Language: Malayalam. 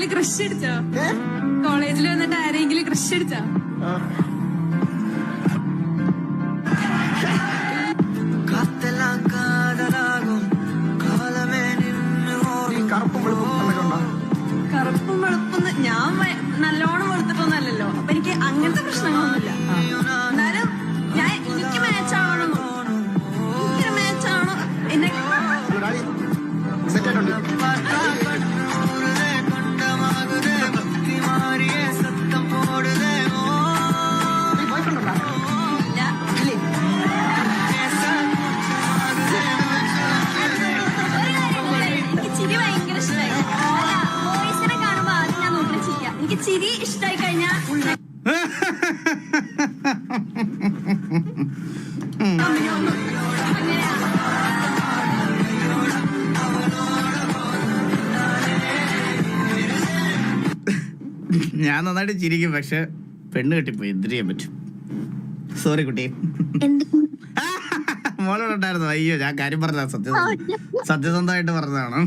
ആരെങ്കിലും ക്രഷ് അടിച്ചോ? കോളേജിൽ വന്നിട്ട് ആരെങ്കിലും ക്രഷ് അടിച്ചോ? കറുപ്പും വെളുപ്പും ഞാൻ നല്ലോണം വെളുത്തിട്ടൊന്നല്ലോ. അപ്പൊ എനിക്ക് അങ്ങനത്തെ പ്രശ്നങ്ങളൊന്നുമില്ല. എന്നാലും ഞാൻ എനിക്ക് മാച്ചാണോ, എനിക്കൊരു മാച്ചാണോ എന്നെ ചിരി ഭയങ്കര ഇഷ്ടമായി. വോയിസിനെ കാണുമ്പോ ആദ്യം ഞാൻ നോക്കി ചിരിക്കാം. എനിക്ക് ചിരി ഇഷ്ടമായി കഴിഞ്ഞാൽ ഞാൻ നന്നായിട്ട് ചിരിക്കും, പക്ഷെ പെണ്ണ് കെട്ടിപ്പോയി. എന്ത് ചെയ്യാൻ പറ്റും? സോറി കുട്ടി. മോളോടുണ്ടായിരുന്നു. അയ്യോ, ഞാൻ കാര്യം പറഞ്ഞ സത്യസന്ധമായിട്ട് പറഞ്ഞതാണ്.